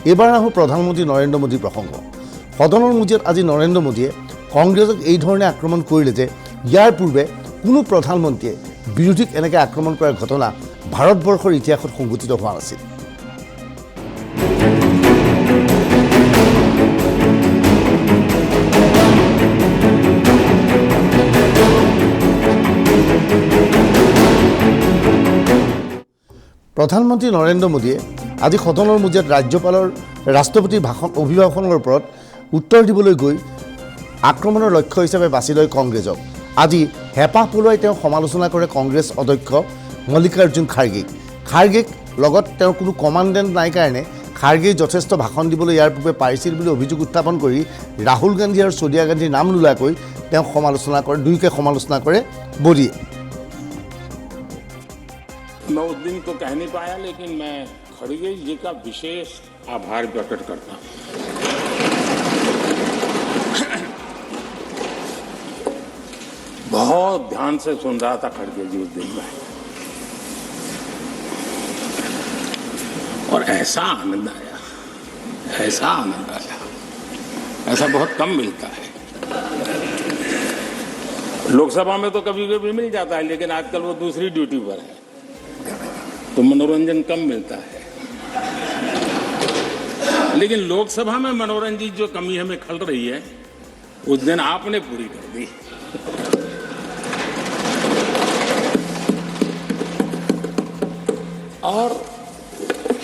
এবাৰ আহোঁ প্ৰধানমন্ত্ৰী নৰেন্দ্ৰ মোদীৰ প্ৰসংগ। সদনৰ মজিয়াত আজি নৰেন্দ্ৰ মোদীয়ে কংগ্ৰেছক এই ধৰণে আক্ৰমণ কৰিলে যে ইয়াৰ পূৰ্বে কোনো প্ৰধানমন্ত্ৰীয়ে বিৰোধীক এনেকৈ আক্ৰমণ কৰাৰ ঘটনা ভাৰতবৰ্ষৰ ইতিহাসত সংঘটিত হোৱা নাছিল। প্ৰধানমন্ত্ৰী নৰেন্দ্ৰ মোদীয়ে আজি সদনৰ মজিয়াত ৰাজ্যপালৰ ৰাষ্ট্ৰপতিৰ অভিভাষণৰ ওপৰত উত্তৰ দিবলৈ গৈ আক্ৰমণৰ লক্ষ্য হিচাপে বাছি লয় কংগ্ৰেছক। আজি হেঁপাহ পলুৱাই তেওঁ সমালোচনা কৰে কংগ্ৰেছ অধ্যক্ষ মল্লিকাৰ্জুন খাৰ্গেক লগত তেওঁৰ কোনো কমাণ্ডেণ্ট নাই কাৰণে খাৰ্গেই যথেষ্ট ভাষণ দিবলৈ ইয়াৰ পূৰ্বে পাৰিছিল বুলি অভিযোগ উত্থাপন কৰি ৰাহুল গান্ধী আৰু ছোনিয়া গান্ধীৰ নাম নোলোৱাকৈ তেওঁ সমালোচনা কৰে, দুয়োকে সমালোচনা কৰে মোদীয়ে। मैं उस दिन तो कह नहीं पाया, लेकिन मैं खड़गे जी का विशेष आभार प्रकट करता हूं। बहुत ध्यान से सुन रहा था खड़गे जी उस दिन में, और ऐसा आनंद आया, ऐसा बहुत कम मिलता है। लोकसभा में तो कभी कभी मिल जाता है, लेकिन आजकल वो दूसरी ड्यूटी पर है तो मनोरंजन कम मिलता है। लेकिन लोकसभा में मनोरंजन की जो कमी हमें खल रही है, उस दिन आपने पूरी कर दी। और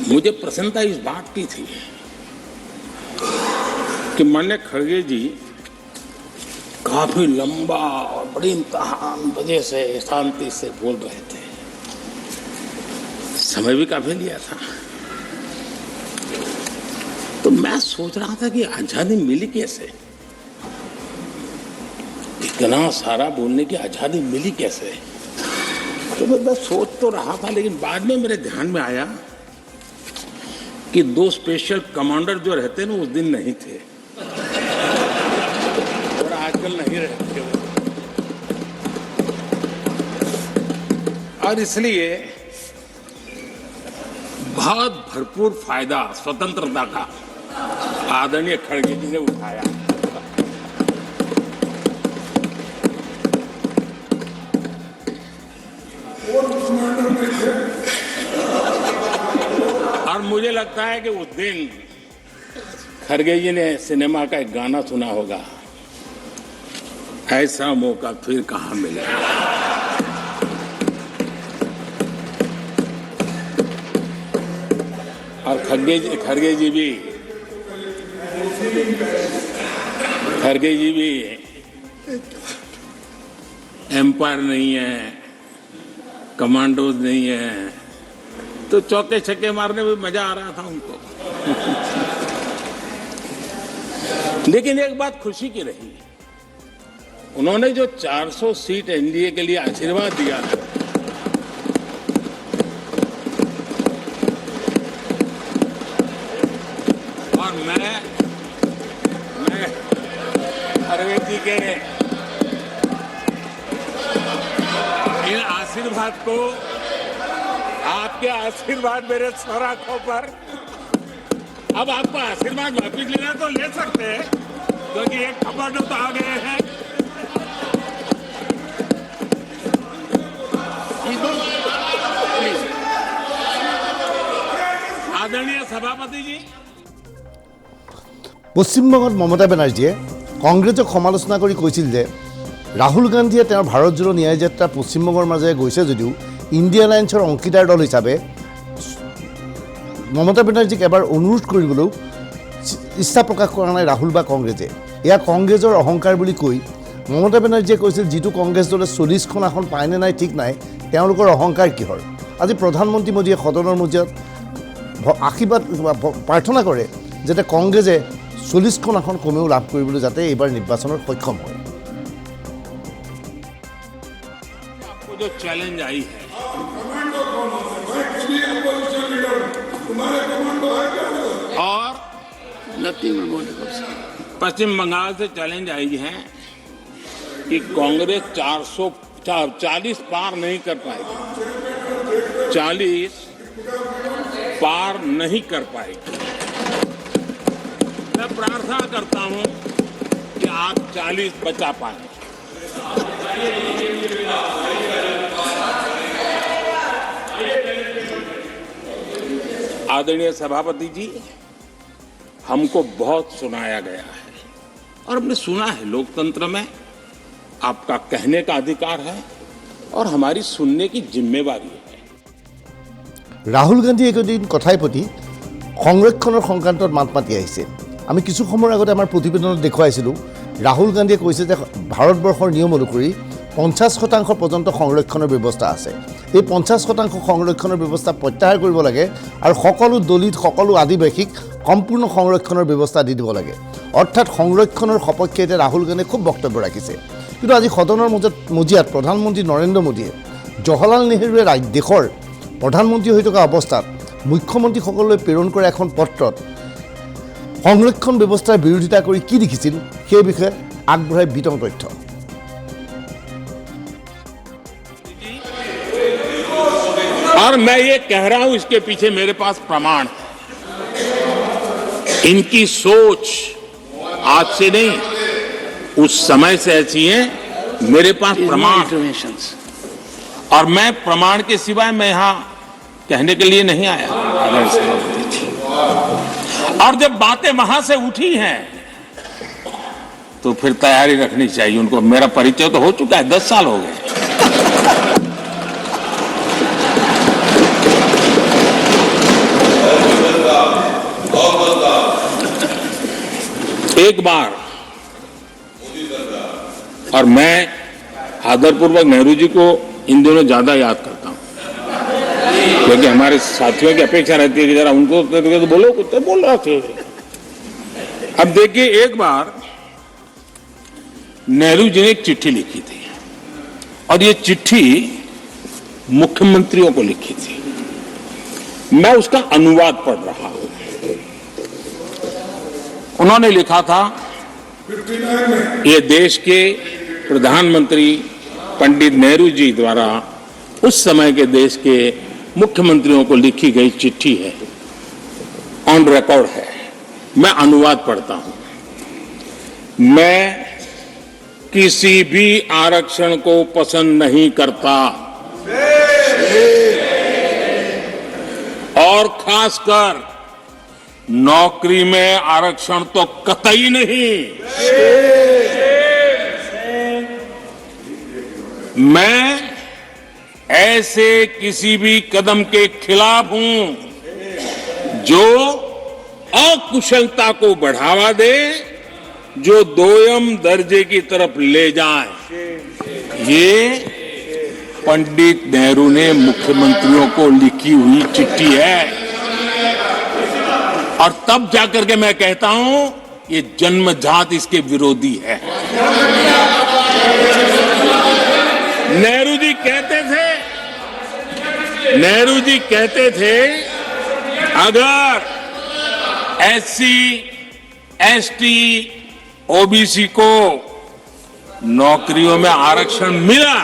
मुझे प्रसन्नता इस बात की थी कि माननीय खड़गे जी काफी लंबा और बड़ी इम्तिहान वजह से शांति से बोल रहे थे, समय भी काफी लिया था। तो मैं सोच रहा था कि आजादी मिली कैसे, इतना सारा बोलने की आजादी मिली कैसे। तो मैं सोच तो रहा था, लेकिन बाद में मेरे ध्यान में आया कि दो स्पेशल कमांडर जो रहते ना उस दिन नहीं थे, और आजकल नहीं रहते, और इसलिए बहुत भरपूर फायदा स्वतंत्रता का आदरणीय खड़गे जी ने उठाया। और मुझे लगता है कि उस दिन खड़गे जी ने सिनेमा का एक गाना सुना होगा, ऐसा मौका फिर कहां मिलेगा। और खड़गे जी भी एम्पायर नहीं है, कमांडोज नहीं है, तो चौके छक्के मारने में मजा आ रहा था उनको। लेकिन एक बात खुशी की रही, उन्होंने जो 400 सीट एनडीए के लिए आशीर्वाद दिया, खड़गे जी के इन आशीर्वाद को, आपके आशीर्वाद मेरे सर आंखों पर, अब आपको आशीर्वाद वापिस लेना तो ले सकते हैं, क्योंकि एक कमांडो तो आ गए हैं। आदरणीय सभापति जी। পশ্চিমবংগত মমতা বেনাৰ্জীয়ে কংগ্ৰেছক সমালোচনা কৰি কৈছিল যে ৰাহুল গান্ধীয়ে তেওঁৰ ভাৰত জোড়ো ন্যায় যাত্ৰা পশ্চিমবংগৰ মাজেৰে গৈছে যদিও ইণ্ডিয়া এলায়েন্সৰ অংশীদাৰ দল হিচাপে মমতা বেনাৰ্জীক এবাৰ অনুৰোধ কৰিবলৈও ইচ্ছা প্ৰকাশ কৰা নাই ৰাহুল বা কংগ্ৰেছে। এয়া কংগ্ৰেছৰ অহংকাৰ বুলি কৈ মমতা বেনাৰ্জীয়ে কৈছিল যিটো কংগ্ৰেছ দলে 40খন আসন পায়নে নাই ঠিক নাই, তেওঁলোকৰ অহংকাৰ কিহৰ। আজি প্ৰধানমন্ত্ৰী মোদীয়ে সদনৰ মজিয়াত আশীৰ্বাদ প্ৰাৰ্থনা কৰে যাতে কংগ্ৰেছে 40খন আসন কমেও লাভ কৰিবলৈ যাতে এইবাৰ নিৰ্বাচনত সক্ষম হয়। जो चैलेंज आई है, और पश्चिम बंगाल से चैलेंज आई है कि कांग्रेस 440 पार नहीं कर पाएगी, 40 पार नहीं कर पाएगी। आशा करता हूं कि आप 40 बचा पाए। आदरणीय सभापति जी, हमको बहुत सुनाया गया है और हमने सुना है। लोकतंत्र में आपका कहने का अधिकार है और हमारी सुनने की जिम्मेवारी है। ৰাহুল গান্ধী একদিন কথাই প্ৰতি সংৰক্ষণৰ সংক্ৰান্তত মাত মাতি আহিছে। আমি কিছু সময়ৰ আগতে আমাৰ প্ৰতিবেদনত দেখুৱাইছিলোঁ ৰাহুল গান্ধীয়ে কৈছে যে ভাৰতবৰ্ষৰ নিয়ম অনুসৰি 50% পৰ্যন্ত সংৰক্ষণৰ ব্যৱস্থা আছে। এই 50% সংৰক্ষণৰ ব্যৱস্থা প্ৰত্যাহাৰ কৰিব লাগে আৰু সকলো দলিত সকলো আদিবাসীক সম্পূৰ্ণ সংৰক্ষণৰ ব্যৱস্থা দি দিব লাগে। অৰ্থাৎ সংৰক্ষণৰ সপক্ষে এতিয়া ৰাহুল গান্ধীয়ে খুব বক্তব্য ৰাখিছে। কিন্তু আজি সদনৰ মজিয়াত প্ৰধানমন্ত্ৰী নৰেন্দ্ৰ মোদীয়ে জৱাহৰলাল নেহৰুৱে দেশৰ প্ৰধানমন্ত্ৰী হৈ থকা অৱস্থাত মুখ্যমন্ত্ৰীসকললৈ প্ৰেৰণ কৰা এখন পত্ৰত সংৰক্ষণ ব্যৱস্থাৰ বিৰোধিতা কৰি কি লিখিছিল সেই বিষয়ে আগবঢ়াই বিতং তথ্য। और मैं ये कह रहा हूं, इसके पीछे मेरे पास प्रमाण है। इनकी सोच आज से नहीं, उस समय से ऐसी है। मेरे पास प्रमाण, और मैं प्रमाण के सिवाय मैं यहां कहने के लिए नहीं आया। और जब बातें वहां से उठी हैं तो फिर तैयारी रखनी चाहिए उनको। मेरा परिचय तो हो चुका है, 10 साल हो गए। एक बार, और मैं आदरपूर्वक नेहरू जी को इन दिनों ज्यादा याद करता हूं, क्योंकि हमारे साथियों की अपेक्षा रहती है कि जरा उनको तो बोलो, कुछ तो बोल रहे थे। अब देखिए, एक बार नेहरू जी ने एक चिट्ठी लिखी थी और ये चिट्ठी मुख्यमंत्रियों को लिखी थी। मैं उसका अनुवाद पढ़ रहा हूं। उन्होंने लिखा था, ये देश के प्रधानमंत्री पंडित नेहरू जी द्वारा उस समय के देश के मुख्यमंत्रियों को लिखी गई चिट्ठी है, ऑन रिकॉर्ड है। मैं अनुवाद पढ़ता हूं। मैं किसी भी आरक्षण को पसंद नहीं करता और खासकर नौकरी में आरक्षण तो कतई नहीं। मैं ऐसे किसी भी कदम के खिलाफ हूं जो अकुशलता को बढ़ावा दे, जो दोयम दर्जे की तरफ ले जाए। ये पंडित नेहरू ने मुख्यमंत्रियों को लिखी हुई चिट्ठी है। और तब जाकर के मैं कहता हूं, ये जन्मजात इसके विरोधी है। नेहरू जी कहते थे अगर एससी, एसटी, ओबीसी को नौकरियों में आरक्षण मिला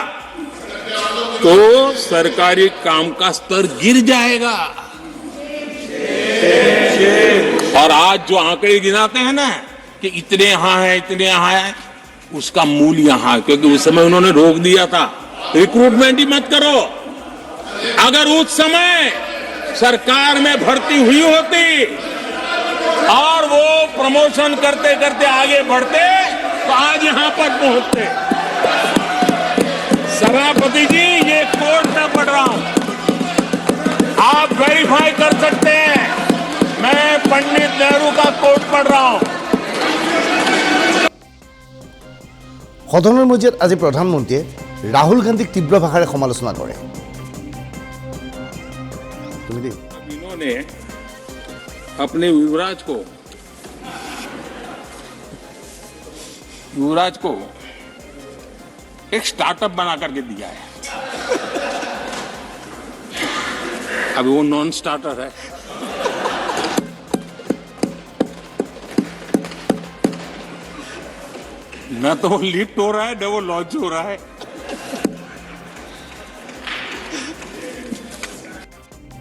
तो सरकारी काम का स्तर गिर जाएगा। और आज जो आंकड़े गिनाते हैं ना कि इतने यहां है, इतने यहां है, उसका मूल यहां है, क्योंकि उस समय उन्होंने रोक दिया था, रिक्रूटमेंट ही मत करो। अगर उस समय सरकार में भर्ती हुई होती और वो प्रमोशन करते करते आगे बढ़ते तो आज यहां पर पहुंचते। सभापति जी, ये कोर्ट में पढ़ रहा हूं, आप वेरीफाई कर सकते हैं। मैं पंडित नेहरू का कोट पढ़ रहा हूं। সদনৰ মজিয়াত আজি প্ৰধানমন্ত্ৰীয়ে ৰাহুল গান্ধীক তীব্ৰ ভাষাৰে সমালোচনা কৰে। इन्होंने अपने युवराज को एक स्टार्टअप बना करके दिया है। अभी वो नॉन स्टार्टर है। न तो वो लिफ्ट हो रहा है, न वो लॉन्च हो रहा है।